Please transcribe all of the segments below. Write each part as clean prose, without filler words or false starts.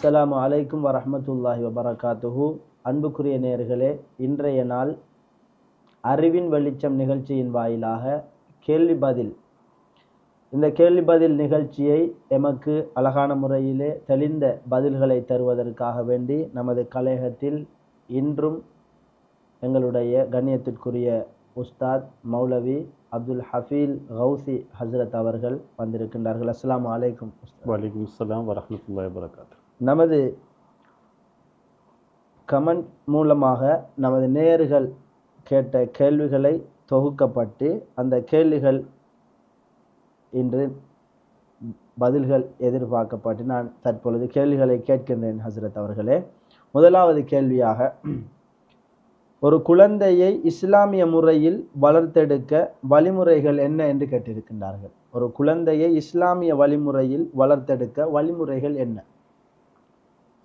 அஸ்ஸலாமு அலைக்கும் வரஹ்மத்துல்லாஹி வபரகாத்துஹு. அன்புக்குரிய நேயர்களே, இன்றைய நாள் அறிவின் வெளிச்சம் நிகழ்ச்சியின் வாயிலாக கேள்வி பதில், இந்த கேள்வி பதில் நிகழ்ச்சியை எமக்கு அழகான முறையிலே தெளிந்த பதில்களை தருவதற்காக வேண்டி நமது கலையகத்தில் இன்றும் எங்களுடைய கண்ணியத்திற்குரிய உஸ்தாத் மௌலவி அப்துல் ஹஃபீல் கௌசி ஹஸ்ரத் அவர்கள் வந்திருக்கின்றார்கள். அஸ்ஸலாமு அலைக்கும். வலைக்கும் அஸ்ஸலாம் வரஹ்மத்துல்லாஹி வபரகாத்துஹு. நமது கமெண்ட் மூலமாக நமது நேயர்கள் கேட்ட கேள்விகளை தொகுக்கப்பட்டு அந்த கேள்விகள் இன்று பதில்கள் எதிர்பார்க்கப்பட்டு நான் தற்பொழுது கேள்விகளை கேட்கின்றேன் ஹஸ்ரத் அவர்களே. முதலாவது கேள்வியாக, ஒரு குழந்தையை இஸ்லாமிய முறையில் வளர்த்தெடுக்க வழிமுறைகள் என்ன என்று கேட்டிருக்கின்றார்கள். ஒரு குழந்தையை இஸ்லாமிய வழிமுறையில் வளர்த்தெடுக்க வழிமுறைகள் என்ன?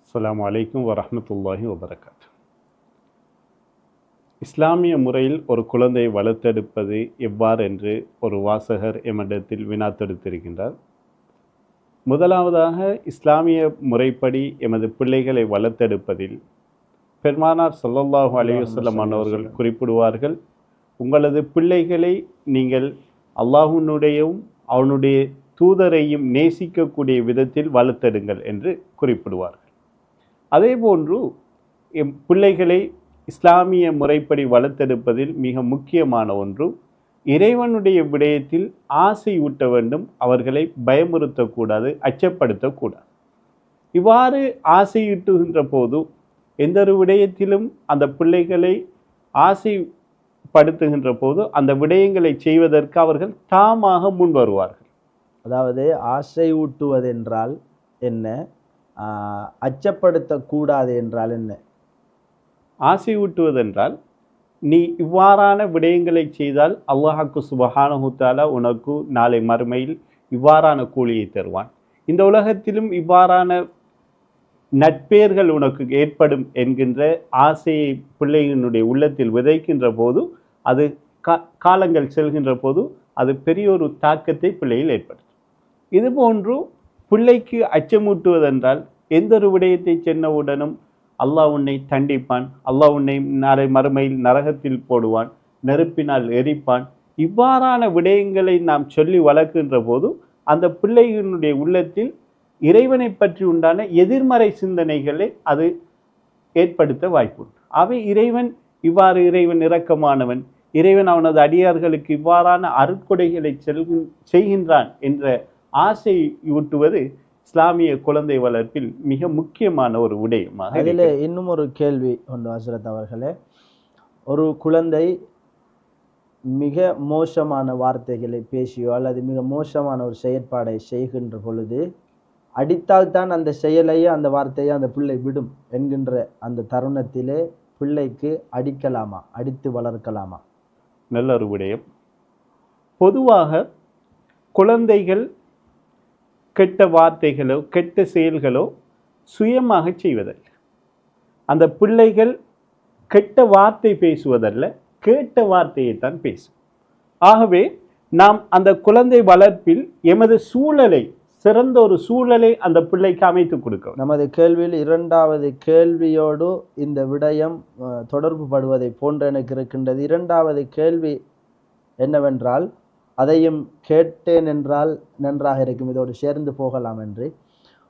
அஸ்ஸலாமு அலைக்கும் வரஹ்மத்துல்லாஹி வபரகாத்துஹு. இஸ்லாமிய முறையில் ஒரு குழந்தையை வளர்த்தெடுப்பது எவ்வாறு என்று ஒரு வாசகர் எம்மிடத்தில் வினா தொடுத்திருக்கின்றார். முதலாவதாக, இஸ்லாமிய முறைப்படி எமது பிள்ளைகளை வளர்த்தெடுப்பதில் பெருமானார் ஸல்லல்லாஹு அலைஹி வஸல்லம் அவர்கள் குறிப்பிடுவார்கள், உங்களது பிள்ளைகளை நீங்கள் அல்லாஹ்வினுடையும் அவனுடைய தூதரையும் நேசிக்கக்கூடிய விதத்தில் வளர்த்தெடுங்கள் என்று குறிப்பிடுவார்கள். அதே போன்று பிள்ளைகளை இஸ்லாமிய முறைப்படி வளர்த்தெடுப்பதில் மிக முக்கியமான ஒன்று, இறைவனுடைய விடயத்தில் ஆசை ஊட்ட வேண்டும், அவர்களை பயமுறுத்தக்கூடாது, அச்சப்படுத்தக்கூடாது. இவ்வாறு ஆசையூட்டுகின்ற போது எந்த ஒரு விடயத்திலும் அந்த பிள்ளைகளை ஆசைப்படுத்துகின்ற போது அந்த விடயங்களை செய்வதற்கு அவர்கள் தாமாக முன் வருவார்கள். அதாவது ஆசை ஊட்டுவது என்றால் என்ன, அச்சப்படுத்தக்கூடாது என்றால் என்ன? ஆசை ஊட்டுவதென்றால், நீ இவ்வாறான விடயங்களை செய்தால் அல்லாஹ்வுக்கு சுப்ஹானஹு தஆலா உனக்கு நாளை மறுமையில் இவ்வாறான கூலியை தருவான், இந்த உலகத்திலும் இவ்வாறான நட்பேர்கள் உனக்கு ஏற்படும் என்கின்ற ஆசையை பிள்ளையினுடைய உள்ளத்தில் விதைக்கின்ற போது அது காலங்கள் செல்கின்ற போது அது பெரிய ஒரு தாக்கத்தை பிள்ளையில் ஏற்படுத்தும். இதுபோன்று பிள்ளைக்கு அச்சமூட்டுவதென்றால், எந்த ஒரு விடயத்தை சென்றவுடனும் அல்லாஹ் உன்னை தண்டிப்பான், அல்லாஹ் உன்னை நாளை மறுமையில் நரகத்தில் போடுவான், நெருப்பினால் எரிப்பான், இவ்வாறான விடயங்களை நாம் சொல்லி வளர்க்கின்ற போது அந்த பிள்ளைகளுடைய உள்ளத்தில் இறைவனை பற்றி உண்டான எதிர்மறை சிந்தனைகளை அது ஏற்படுத்த வாய்ப்புண்டு. அவை இறைவன் இறைவன் இரக்கமானவன், இறைவன் அவனது அடியார்களுக்கு இவ்வாறான அருட்கொடைகளை செய்கின்றான் என்ற ஆசை ஊட்டுவது இஸ்லாமிய குழந்தை வளர்ப்பில் மிக முக்கியமான ஒரு விடயமாக. அதில் இன்னும் ஒரு கேள்வி உண்டு ஹஸ்ரத் அவர்களே. ஒரு குழந்தை மிக மோசமான வார்த்தைகளை பேசியோ அல்லது மிக மோசமான ஒரு செயற்பாடை செய்கின்ற பொழுது அடித்தால்தான் அந்த செயலையோ அந்த வார்த்தையோ அந்த பிள்ளை விடும் என்கின்ற அந்த தருணத்திலே பிள்ளைக்கு அடிக்கலாமா, அடித்து வளர்க்கலாமா? நல்ல ஒரு விடயம். பொதுவாக குழந்தைகள் கெட்ட வார்த்தைகளோ கெட்ட செயல்களோ சுயமாக செய்வதல்ல. அந்த பிள்ளைகள் கெட்ட வார்த்தை பேசுவதல்ல, கேட்ட வார்த்தையைத்தான் பேசும். ஆகவே நாம் அந்த குழந்தை வளர்ப்பில் எமது சூழலை, சிறந்த ஒரு சூழலை அந்த பிள்ளைக்கு அமைத்து கொடுக்கும். நமது கேள்வியில் இரண்டாவது கேள்வியோடு இந்த விடயம் தொடர்பு படுவதை போன்று எனக்கு இருக்கின்றது. இரண்டாவது கேள்வி என்னவென்றால், அதையும் கேட்டேன் என்றால் நன்றாக இருக்கும், இதோடு சேர்ந்து போகலாம் என்று.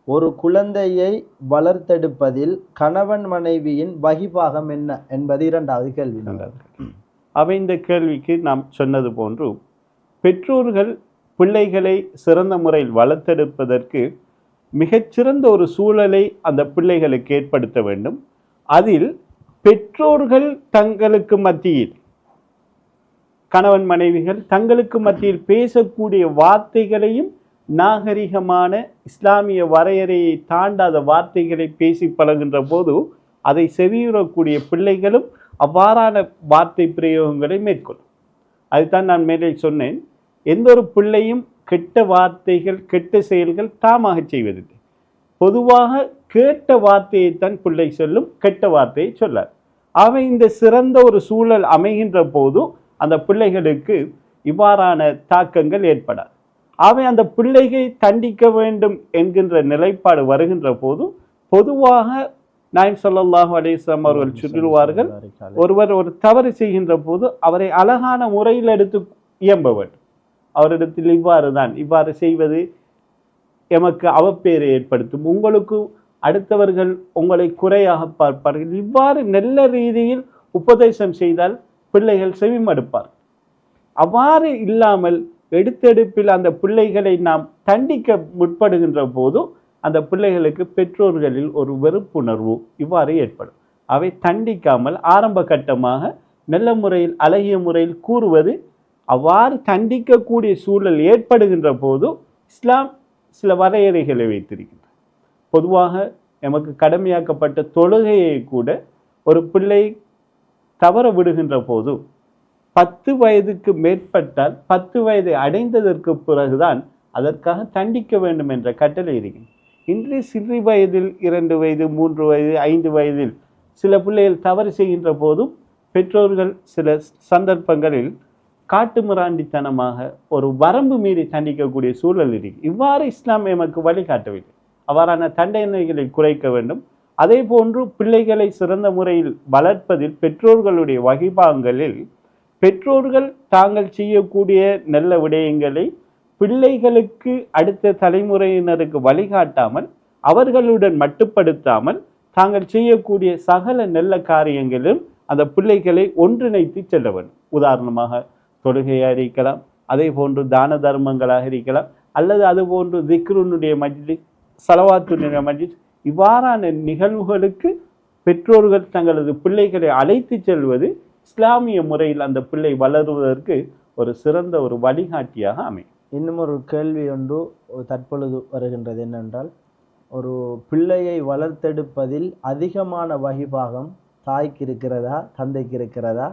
ஒரு குழந்தையை வளர்த்தெடுப்பதில் கணவன் மனைவியின் வகிபாகம் என்ன என்பது இரண்டாவது கேள்வி. அவை இந்த கேள்விக்கு நாம் சொன்னது போன்று, பெற்றோர்கள் பிள்ளைகளை சிறந்த முறையில் வளர்த்தெடுப்பதற்கு மிகச்சிறந்த ஒரு சூழலை அந்த பிள்ளைகளுக்கு ஏற்படுத்த வேண்டும். அதில் பெற்றோர்கள் தங்களுக்கு மத்தியில், கணவன் மனைவிகள் தங்களுக்கு மத்தியில் பேசக்கூடிய வார்த்தைகளையும் நாகரிகமான இஸ்லாமிய வரையறையை தாண்டாத வார்த்தைகளை பேசி பழகின்ற போது அதை செவியுறக்கூடிய பிள்ளைகளும் அவ்வாறான வார்த்தை பிரயோகங்களை மேற்கொள்ளும். அதுதான் நான் மேலே சொன்னேன், எந்த ஒரு பிள்ளையும் கெட்ட வார்த்தைகள் கெட்ட செயல்கள் தாமாக செய்வதில்லை. பொதுவாக கேட்ட வார்த்தையைத்தான் பிள்ளை சொல்லும், கெட்ட வார்த்தையை சொல்லார். அவை இந்த சிறந்த ஒரு சூழல் அமைகின்ற போது அந்த பிள்ளைகளுக்கு இவ்வாறான தாக்கங்கள் ஏற்படாது. அவை அந்த பிள்ளைகளை தண்டிக்க வேண்டும் என்கின்ற நிலைப்பாடு வருகின்ற போது பொதுவாக நாயம் ஸல்லல்லாஹு அலைஹி வஸல்லம் அவர்கள் சொல்லுவார்கள், ஒருவர் ஒரு தவறு செய்கின்ற போது அவரை அழகான முறையில் எடுத்து இயம்ப வேண்டும். அவரிடத்தில் இவ்வாறு செய்வது எமக்கு அவப்பேரை ஏற்படுத்தும், உங்களுக்கு அடுத்தவர்கள் உங்களை குறையாக பார்ப்பார்கள். இவ்வாறு நல்ல ரீதியில் உபதேசம் செய்தால் பிள்ளைகள் செவிமடுப்பார். அவ்வாறு இல்லாமல் எடுத்தெடுப்பில் அந்த பிள்ளைகளை நாம் தண்டிக்க முற்படுகின்ற போது அந்த பிள்ளைகளுக்கு பெற்றோர்களில் ஒரு வெறுப்புணர்வு இவ்வாறு ஏற்படும். அவை தண்டிக்காமல் ஆரம்ப கட்டமாக நல்ல முறையில் அழகிய முறையில் கூறுவது, அவ்வாறு தண்டிக்கக்கூடிய சூழல் ஏற்படுகின்ற போது இஸ்லாம் சில வரையறைகளை வைத்திருக்கின்றது. பொதுவாக எமக்கு கடமையாக்கப்பட்ட தொழுகையை கூட ஒரு பிள்ளை தவற விடுகின்ற போது 10 வயதுக்கு மேற்பட்டால் 10 வயதை அடைந்ததற்கு பிறகுதான் அதற்காக தண்டிக்க வேண்டும் என்ற கட்டளை இருக்கிறது. இன்று சிறு வயதில் 2 வயது 3 வயது 5 வயதில் சில பிள்ளைகள் தவறு செய்கின்ற போதும் பெற்றோர்கள் சில சந்தர்ப்பங்களில் காட்டுமிராண்டித்தனமாக ஒரு வரம்பு மீறி தண்டிக்கக்கூடிய சூழல் இருக்கு. இவ்வாறு இஸ்லாம் எமக்கு வழிகாட்டவில்லை. அவ்வாறான தண்டனைகளை குறைக்க வேண்டும். அதே போன்று பிள்ளைகளை சிறந்த முறையில் வளர்ப்பதில் பெற்றோர்களுடைய வகிபாகங்களில் பெற்றோர்கள் தாங்கள் செய்யக்கூடிய நல்ல விடயங்களை பிள்ளைகளுக்கு அடுத்த தலைமுறையினருக்கு வழிகாட்டாமல் அவர்களுடன் மட்டுப்படுத்தாமல் தாங்கள் செய்யக்கூடிய சகல நல்ல காரியங்களிலும் அந்த பிள்ளைகளை ஒன்றிணைத்து செல்ல வேண்டும். உதாரணமாக தொழுகையாக இருக்கலாம், அதே போன்று தான தர்மங்களாக இருக்கலாம், அல்லது அதுபோன்று திக்ருனுடைய மஜ்லிஸ், ஸலவாத்துடைய மஜ்லிஸ், இவ்வாறான நிகழ்வுகளுக்கு பெற்றோர்கள் தங்களது பிள்ளைகளை அழைத்து செல்வது இஸ்லாமிய முறையில் அந்த பிள்ளை வளருவதற்கு ஒரு சிறந்த ஒரு வழிகாட்டியாக அமையும். இன்னும் ஒரு கேள்வி ஒன்று தற்பொழுது வருகின்றது என்னென்றால், ஒரு பிள்ளையை வளர்த்தெடுப்பதில் அதிகமான வகிபாகம் தாய்க்கு இருக்கிறதா தந்தைக்கு இருக்கிறதா?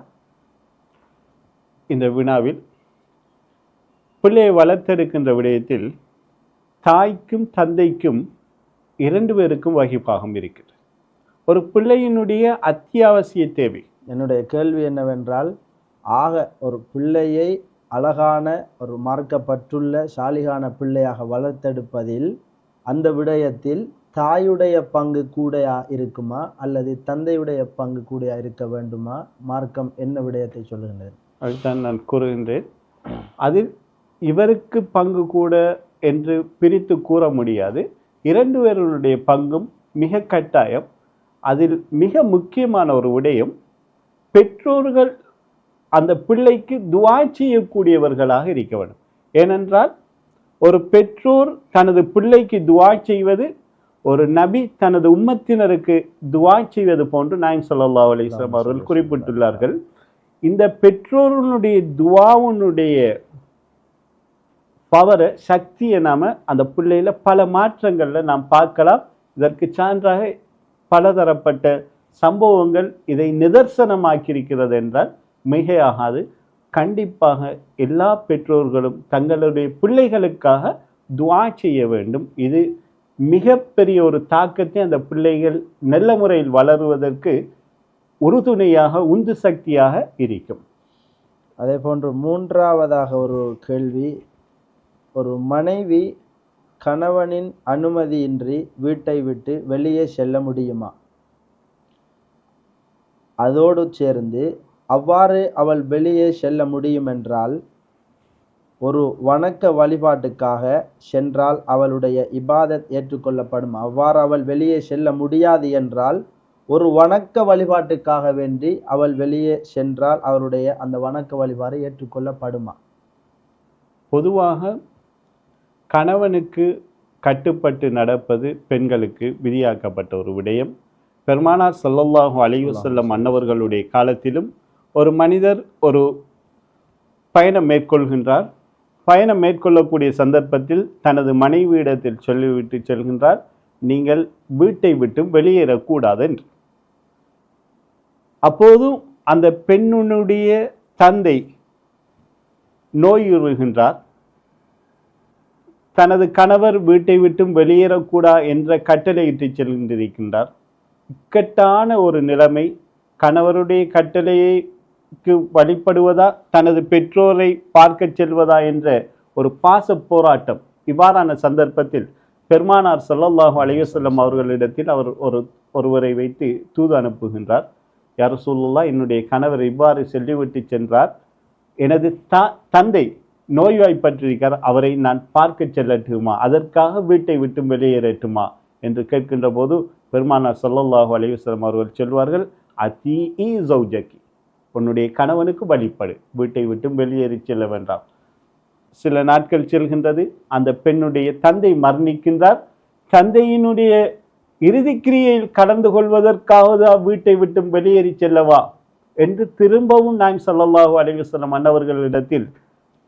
இந்த வினாவில் பிள்ளையை வளர்த்தெடுக்கின்ற விடயத்தில் தாய்க்கும் தந்தைக்கும் 2 பேருக்கும் வகிபாகம் இருக்கிறது. ஒரு பிள்ளையினுடைய அத்தியாவசிய தேவை. என்னுடைய கேள்வி என்னவென்றால், ஒரு பிள்ளையை அழகான ஒரு மார்க்கப்பட்டுள்ள சாலிகான பிள்ளையாக வளர்த்தெடுப்பதில் அந்த விடயத்தில் தாயுடைய பங்கு கூட இருக்குமா அல்லது தந்தையுடைய பங்கு கூட இருக்க வேண்டுமா? மார்க்கம் என்ன விடயத்தை சொல்லுகின்றது? அதுதான் நான் கூறுகின்றேன். அதில் இவருக்கு பங்கு கூட என்று பிரித்து கூற முடியாது. 2 பேருடைய பங்கும் மிக கட்டாயம். அதில் மிக முக்கியமான ஒரு விடயம், பெற்றோர்கள் அந்த பிள்ளைக்கு துஆ செய்யக்கூடியவர்களாக இருக்க வேண்டும். ஏனென்றால் ஒரு பெற்றோர் தனது பிள்ளைக்கு துஆ செய்வது ஒரு நபி தனது உம்மத்தினருக்கு துஆ செய்வது போன்று நாயகம் ஸல்லல்லாஹு அலைஹி வஸல்லம் அவர்கள் குறிப்பிட்டுள்ளார்கள். இந்த பெற்றோர்களுடைய துஆவுடைய பவரை, சக்தியை நாம அந்த பிள்ளையில பல மாற்றங்கள்ல நாம் பார்க்கலாம். இதற்கு சான்றாக பலதரப்பட்ட சம்பவங்கள் இதை நிதர்சனமாக்கியிருக்கிறது என்றால் மிகையாகாது. கண்டிப்பாக எல்லா பெற்றோர்களும் தங்களுடைய பிள்ளைகளுக்காக துஆ செய்ய வேண்டும். இது மிகப்பெரிய ஒரு தாக்கத்தை அந்த பிள்ளைகள் நல்ல முறையில் வளருவதற்கு உறுதுணையாக உந்து சக்தியாக இருக்கும். அதே போன்று 3ஆவதாக ஒரு கேள்வி, ஒரு மனைவி கணவனின் அனுமதியின்றி வீட்டை விட்டு வெளியே செல்ல முடியுமா? அதோடு சேர்ந்து அவ்வாறு அவள் வெளியே செல்ல முடியுமென்றால் ஒரு வணக்க வழிபாட்டுக்காக சென்றால் அவளுடைய இபாதத் ஏற்றுக்கொள்ளப்படும். அவ்வாறு அவள் வெளியே செல்ல முடியாது என்றால் ஒரு வணக்க வழிபாட்டுக்காக வேண்டி அவள் வெளியே சென்றால் அவருடைய அந்த வணக்க வழிபாடு ஏற்றுக்கொள்ளப்படுமா? பொதுவாக கணவனுக்கு கட்டுப்பட்டு நடப்பது பெண்களுக்கு விதியாக்கப்பட்ட ஒரு விடயம். பெருமானார் ஸல்லல்லாஹு அலைஹி வஸல்லம் அன்னவர்களுடைய காலத்திலும் ஒரு மனிதர் ஒரு பயணம் மேற்கொள்கின்றார். பயணம் மேற்கொள்ளக்கூடிய சந்தர்ப்பத்தில் தனது மனைவியிடத்தில் சொல்லிவிட்டு செல்கின்றார், நீங்கள் வீட்டை விட்டு வெளியேறக்கூடாது என்று. அப்போதும் அந்த பெண்ணுடைய தந்தை நோயுறுகின்றார். தனது கணவர் வீட்டை விட்டும் வெளியேறக்கூடா என்ற கட்டளையிட்டு செல்கின்றிருக்கின்றார். இக்கட்டான ஒரு நிலைமை. கணவருடைய கட்டளைக்கு வழிபடுவதா தனது பெற்றோரை பார்க்க செல்வதா என்ற ஒரு பாச போராட்டம். இவ்வாறான சந்தர்ப்பத்தில் பெருமானார் ஸல்லல்லாஹு அலைஹி வஸல்லம் அவர்களிடத்தில் அவர் ஒருவரை வைத்து தூது அனுப்புகின்றார். யா ரசூலுல்லாஹ், என்னுடைய கணவர் இவ்வாறு சொல்லிவிட்டு சென்றார், எனது தந்தை நோய்வாய்ப்பட்டிருக்கிறார், அவரை நான் பார்க்க செல்லட்டுமா, அதற்காக வீட்டை விட்டு வெளியேறட்டுமா என்று கேட்கின்ற போது பெருமானார் ஸல்லல்லாஹு அலைஹி வஸல்லம் அவர்கள் சொல்வார்கள், அதீஇ ஜௌஜகி, உன்னுடைய கணவனுக்கு வழிபடு, வீட்டை விட்டு வெளியேறி செல்ல வேண்டாம். சில நாட்கள் செல்கின்றது, அந்த பெண்ணுடைய தந்தை மரணிக்கின்றார். தந்தையினுடைய இறுதிக்கிரியையில் கலந்து கொள்வதற்காக வீட்டை விட்டு வெளியேறி செல்லவா என்று திரும்பவும் நாயகம் ஸல்லல்லாஹு அலைஹி வஸல்லம் அன்னவர்களிடத்தில்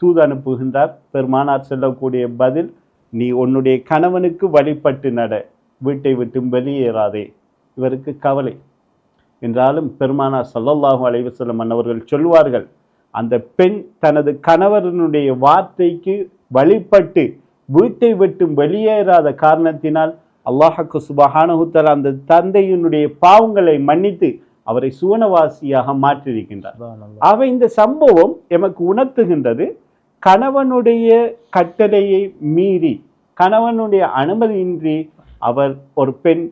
தூது அனுப்புகின்றார். பெருமானார் சொல்லக்கூடிய பதில், நீ உன்னுடைய கணவனுக்கு வழிபட்டு நட, வீட்டை விட்டு வெளியேறாதே. இவருக்கு கவலை என்றாலும் பெருமானார் ஸல்லல்லாஹு அலைஹி வஸல்லம் அன்னவர்கள் சொல்வார்கள், அந்த பெண் தனது கணவனுடைய வார்த்தைக்கு வழிபட்டு வீட்டை விட்டு வெளியேறாத காரணத்தினால் அல்லாஹ்வுக்கு சுப்ஹானஹு தஆலா அந்த தந்தையினுடைய பாவங்களை மன்னித்து அவரை சுவனவாசியாக மாற்றியிருக்கின்றார். ஆக இந்த சம்பவம் எமக்கு உணர்த்துகின்றது, கணவனுடைய கட்டளையை மீறி, கணவனுடைய அனுமதியின்றி அவர் ஒரு பெண்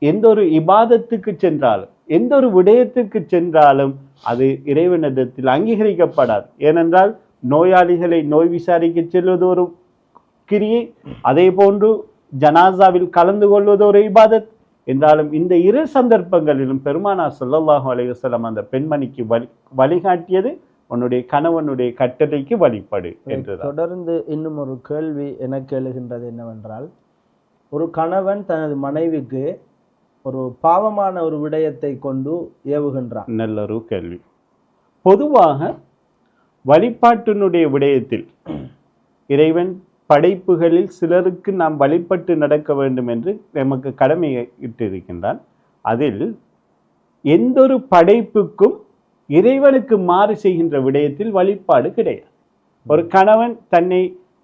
எந்த ஒரு இபாதத்துக்கு சென்றாலும், எந்த ஒரு விடயத்துக்கு சென்றாலும் அது இறைவனிடத்தில் அங்கீகரிக்கப்படாது. ஏனென்றால் நோயாளிகளை நோய் விசாரிக்க செல்வது ஒரு கிரியை, அதே போன்று ஜனாசாவில் கலந்து கொள்வது ஒரு இபாதத் என்றாலும் இந்த இரு சந்தர்ப்பங்களிலும் பெருமானார் ஸல்லல்லாஹு அலைஹி வஸல்லம் அந்த பெண்மணிக்கு வழிகாட்டியது உன்னுடைய கணவனுடைய கட்டளைக்கு வழிபடு என்றுதான். தொடர்ந்து இன்னும் ஒரு கேள்வி எனக்கு எழுகின்றது என்னவென்றால், ஒரு கணவன் தனது மனைவிக்கு ஒரு பாவமான ஒரு விடயத்தை கொண்டு ஏவுகின்றான். நல்லொரு கேள்வி. பொதுவாக வழிபாட்டினுடைய விடயத்தில் இறைவன் படைப்புகளில் சிலருக்கு நாம் வழிபட்டு நடக்க வேண்டும் என்று நமக்கு கடமையிட்டு இருக்கின்றான். அதில் எந்த ஒரு படைப்புக்கும் இறைவனுக்கு மாறு செய்கின்ற விடயத்தில் வழிபாடு கிடையாது. ஒரு கணவன் தன்னை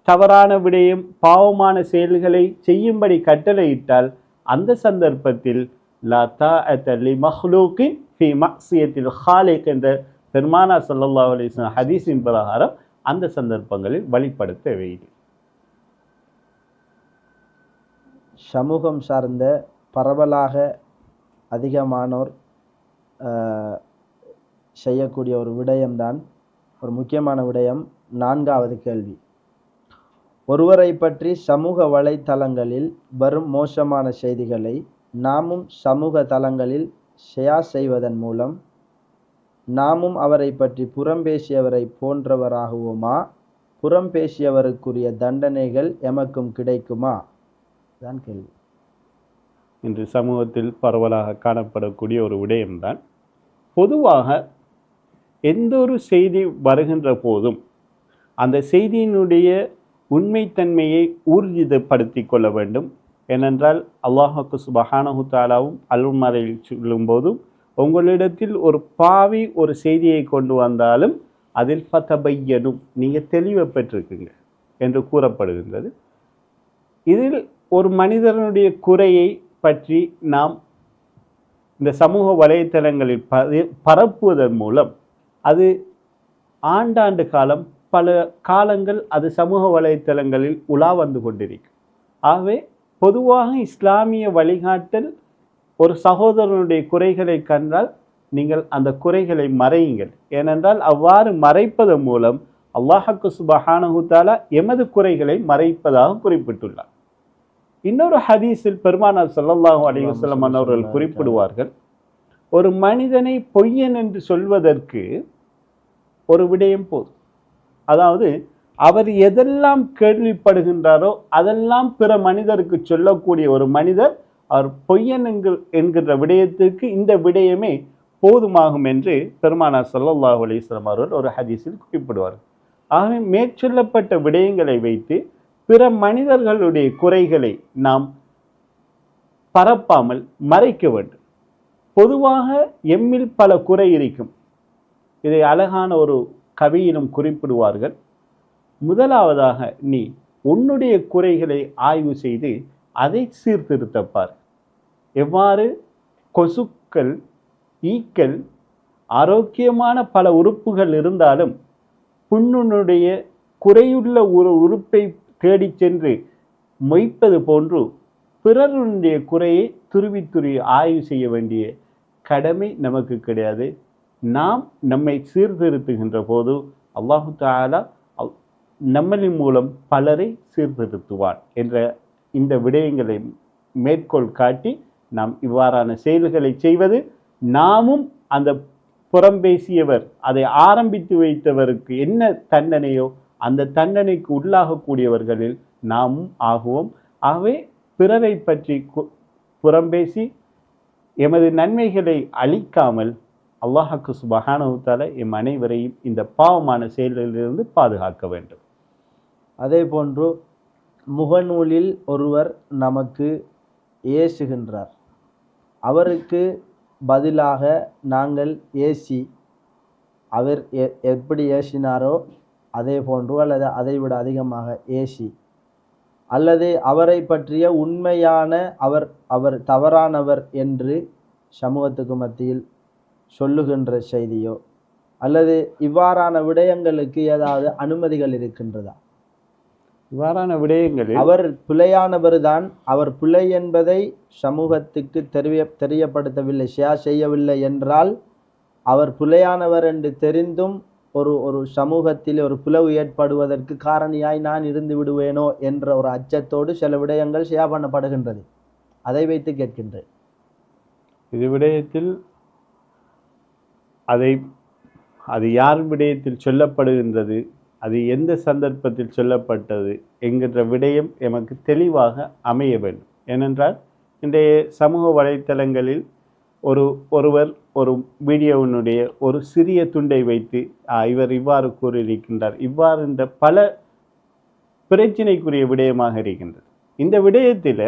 தவறான விடயம், பாவமான செயல்களை செய்யும்படி கட்டளையிட்டால் அந்த சந்தர்ப்பத்தில் லா தாஅத லி மக்லூகின் ஃபீ மஅசியத்தில் ஹாலிக் என்ற பெருமானார் ஸல்லல்லாஹு அலைஹி வஸல்லம் ஹதீஸின் பிரகாரம் அந்த சந்தர்ப்பங்களில் வழிபட தேவையில்லை. சமூகம் சார்ந்த பரவலாக அதிகமானோர் செய்யக்கூடிய ஒரு விடயம்தான், ஒரு முக்கியமான விடயம். 4வது கேள்வி, ஒருவரை பற்றி சமூக வலைத்தளங்களில் வரும் மோசமான செய்திகளை நாமும் சமூக தளங்களில் ஷேர் செய்வதன் மூலம் நாமும் அவரை பற்றி புறம்பேசியவரை போன்றவராகுவோமா? புறம்பேசியவருக்குரிய தண்டனைகள் எமக்கும் கிடைக்குமா? தான் கேள்வி. இன்று சமூகத்தில் பரவலாக காணப்படக்கூடிய ஒரு விடயம்தான். பொதுவாக எந்த ஒரு செய்தி வருகின்ற போதும் அந்த செய்தியினுடைய உண்மைத்தன்மையை ஊர்ஜிதப்படுத்தி கொள்ள வேண்டும். ஏனென்றால் அல்லாஹ்வுக்கு சுப்ஹானஹு தஆலாவும் அல்மறையில் சொல்லும்போதும், உங்களிடத்தில் ஒரு பாவி ஒரு செய்தியை கொண்டு வந்தாலும் அதில் ஃபதபையனும், நீங்கள் தெளிவை பெற்றிருக்குங்க என்று கூறப்படுகின்றது. இதில் ஒரு மனிதனுடைய குறையை பற்றி நாம் இந்த சமூக வலைத்தளங்களில் பரப்புவதன் மூலம் அது ஆண்டாண்டு காலம், பல காலங்கள் அது சமூக வலைத்தளங்களில் உலா வந்து கொண்டிருக்கும். ஆகவே பொதுவாக இஸ்லாமிய வழிகாட்டல், ஒரு சகோதரனுடைய குறைகளை கண்டால் நீங்கள் அந்த குறைகளை மறையுங்கள். ஏனென்றால் அவ்வாறு மறைப்பதன் மூலம் அல்லாஹ்வுக்கு சுப்ஹானஹு தஆலா எமது குறைகளை மறைப்பதாக குறிப்பிட்டுள்ளார். இன்னொரு ஹதீஸில் பெருமானார் ஸல்லல்லாஹு அலைஹி வஸல்லம் அவர்கள் குறிப்பிடுவார்கள், ஒரு மனிதனை பொய்யன் என்று சொல்வதற்கு ஒரு விடயம் போதும். அதாவது அவர் எதெல்லாம் கேள்விப்படுகின்றாரோ அதெல்லாம் பிற மனிதருக்கு சொல்லக்கூடிய ஒரு மனிதர் அவர் பொய்யன் என்கின்ற விடயத்திற்கு இந்த விடயமே போதுமாகும் என்று பெருமானார் ஸல்லல்லாஹு அலைஹி வஸல்லம் அவர்கள் ஒரு ஹதீஸில் குறிப்பிடுவார்கள். ஆகவே மேற்சொல்லப்பட்ட விடயங்களை வைத்து பிற மனிதர்களுடைய குறைகளை நாம் பரப்பாமல் மறைக்க வேண்டும். பொதுவாக எம்மில் பல குறை இருக்கும். இதை அழகான ஒரு கவியிலும் குறிப்பிடுவார்கள். முதலாவதாக நீ உன்னுடைய குறைகளை ஆய்வு செய்து அதை சீர்திருத்தப்பார். எவ்வாறு கொசுக்கள், ஈக்கள், ஆரோக்கியமான பல உறுப்புகள் இருந்தாலும் புண்ணுடைய குறையுள்ள ஒரு உறுப்பை தேடி சென்று மொய்ப்பது போன்று பிறருடைய குறையை துருவி துருவி ஆய்வு செய்ய வேண்டிய கடமை நமக்கு கிடையாது. நாம் நம்மை சீர்திருத்துகின்ற போது அல்லாஹு தஆலா நம்மளின் மூலம் பலரை சீர்திருத்துவான் என்ற இந்த விடயங்களை மேற்கோள் காட்டி நாம் இவ்வாறான செயல்களை செய்வது, நாமும் அந்த புறம்பேசியவர் அதை ஆரம்பித்து வைத்தவருக்கு என்ன தண்டனையோ அந்த தண்டனைக்கு உள்ளாகக்கூடியவர்களில் நாமும் ஆகுவோம். ஆகவே பிறரை பற்றி புறம்பேசி எமது நன்மைகளை அளிக்காமல் அல்லாஹ்வுக்கு சுப்ஹானஹு வ தஆலா எம் அனைவரையும் இந்த பாவமான செயல்களிலிருந்து பாதுகாக்க வேண்டும். அதே போன்று முகநூலில் ஒருவர் நமக்கு ஏசுகின்றார். அவருக்கு பதிலாக நாங்கள் ஏசி, அவர் எப்படி ஏசினாரோ அதே போன்று அல்லது அதைவிட அதிகமாக ஏசி, அல்லது அவரை பற்றிய உண்மையான அவர் தவறானவர் என்று சமூகத்துக்கு மத்தியில் சொல்லுகின்ற செய்தியோ அல்லது இவ்வாறான விடயங்களுக்கு ஏதாவது அனுமதிகள் இருக்கின்றதா? இவ்வாறான விடயங்களில் அவர் பிழையானவர் தான், அவர் பிழை என்பதை சமூகத்துக்கு தெரியப்படுத்தவில்லை, ஷேர் செய்யவில்லை என்றால் அவர் பிழையானவர் என்று தெரிந்தும் ஒரு சமூகத்தில் ஒரு பிளவு ஏற்படுவதற்கு காரணியாய் நான் இருந்து விடுவேனோ என்ற ஒரு அச்சத்தோடு சில விடயங்கள் ஷேர் பண்ணப்படுகின்றது. அதை வைத்து கேட்கின்றேன். இது விடயத்தில் அது யார் விடயத்தில் சொல்லப்படுகின்றது, அது எந்த சந்தர்ப்பத்தில் சொல்லப்பட்டது என்கின்ற விடயம் எமக்கு தெளிவாக அமைய வேண்டும். ஏனென்றால் இன்றைய சமூக வலைத்தளங்களில் ஒருவர் ஒரு வீடியோவினுடைய ஒரு சிறிய துண்டை வைத்து இவர் இவ்வாறு கூறியிருக்கின்றார், இவ்வாறு இந்த பல பிரச்சினைக்குரிய விடயமாக இருக்கின்றது. இந்த விடயத்தில்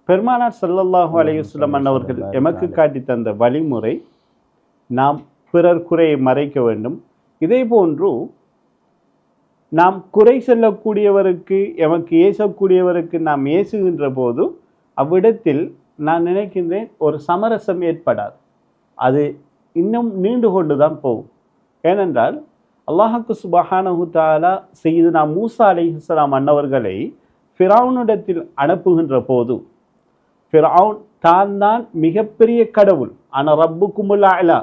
பெருமானார் ஸல்லல்லாஹு அலைஹி வஸல்லம் அவர்கள் எமக்கு காட்டி தந்த வழிமுறை, நாம் பிறர் குறையை மறைக்க வேண்டும். இதே போன்று நாம் குறை சொல்லக்கூடியவருக்கு, எமக்கு ஏசக்கூடியவருக்கு நாம் ஏசுகின்ற போது அவ்விடத்தில் நான் நினைக்கின்றேன் ஒரு சமரசம் ஏற்படாது, அது இன்னும் நீண்டு கொண்டு தான் போகும். ஏனென்றால் அல்லாஹ்வுக்கு சுப்ஹானஹு வ தஆலா சய்யிதுனா மூசா அலைஹிஸ்ஸலாம் அன்னவர்களை ஃபிரௌனிடத்தில் அனுப்புகின்ற போது ஃபிரௌன் தான் மிகப்பெரிய கடவுள், அன ரப்புக்குமுல் அலா,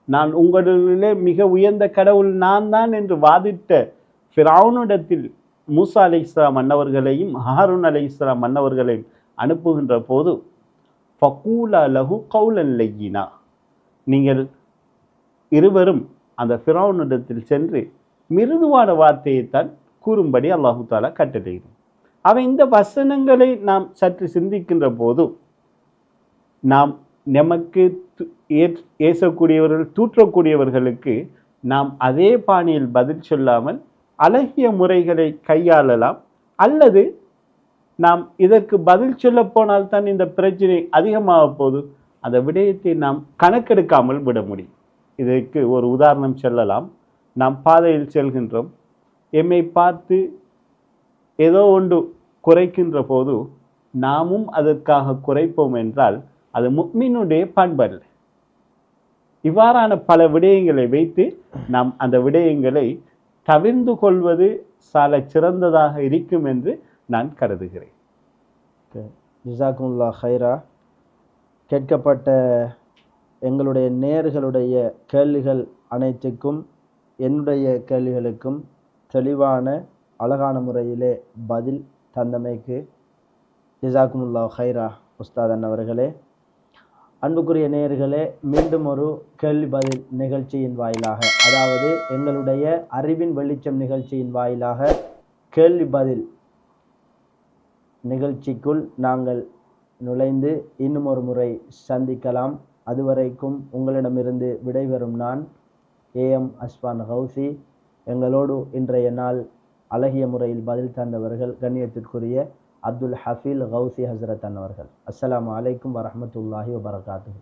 நான் உங்களிலே மிக உயர்ந்த கடவுள் நான் தான் என்று வாதிட்ட ஃபிரௌனிடத்தில் மூசா அலைஹிஸ்ஸலாம் அன்னவர்களையும் ஹாரூன் அலைஹிஸ்ஸலாம் அன்னவர்களையும் அனுப்புகின்ற போது ஃபகூலா லஹு கௌலன் லய்யினா, நீங்கள் இருவரும் அந்த ஃபிரௌனிடத்தில் சென்று மிருதுவான வார்த்தையைத்தான் கூறும்படி அல்லாஹு தஆலா கட்டளையிடும். அவன் இந்த வசனங்களை நாம் சற்று சிந்திக்கின்ற போது நாம் நமக்கு ஏசக்கூடியவர்கள், தூற்றக்கூடியவர்களுக்கு நாம் அதே பாணியில் பதில் சொல்லாமல் அழகிய முறைகளை கையாளலாம். அல்லது நாம் இதற்கு பதில் சொல்ல போனால் தான் இந்த பிரச்சனை அதிகமாக போது, அந்த விடயத்தை நாம் கணக்கெடுக்காமல் விட முடியும். இதற்கு ஒரு உதாரணம் சொல்லலாம். நாம் பாதையில் செல்கின்றோம், எம்மை பார்த்து ஏதோ ஒன்று குறைக்கின்ற போது நாமும் அதற்காக குறைப்போம் என்றால் அது முஃமினுடைய பண்பல்ல. இவ்வாறான பல விடயங்களை வைத்து நாம் அந்த விடயங்களை தவிர்ந்து கொள்வது சால சிறந்ததாக இருக்கும் என்று நான் கருதுகிறேன். ஜஸாக்குமுல்லாஹ் ஹைரா. கேட்கப்பட்ட எங்களுடைய நேயர்களுடைய கேள்விகள் அனைத்துக்கும் என்னுடைய கேள்விகளுக்கும் தெளிவான அழகான முறையிலே பதில் தந்தமைக்கு ஜஸாக்குமுல்லாஹ் ஹைரா உஸ்தாதன் அவர்களே. அன்புக்குரிய நேயர்களே, மீண்டும் ஒரு கேள்வி பதில் நிகழ்ச்சியின் வாயிலாக, அதாவது எங்களுடைய அறிவின் வெளிச்சம் நிகழ்ச்சியின் வாயிலாக கேள்வி பதில் நிகழ்ச்சிக்குள் நாங்கள் நுழைந்து இன்னும் ஒரு முறை சந்திக்கலாம். அதுவரைக்கும் உங்களிடமிருந்து விடைபெறும் நான் AM அஸ்வான் கௌசி. எங்களோடு இன்றைய நாள் அழகிய முறையில் பதில் தந்தவர்கள் கண்ணியத்திற்குரிய அப்துல் ஹஃபீல் கௌசி ஹஸ்ரத் அவர்கள். அஸ்ஸலாமு அலைக்கும் வரஹ்மத்துல்லாஹி வபரகாத்துஹு.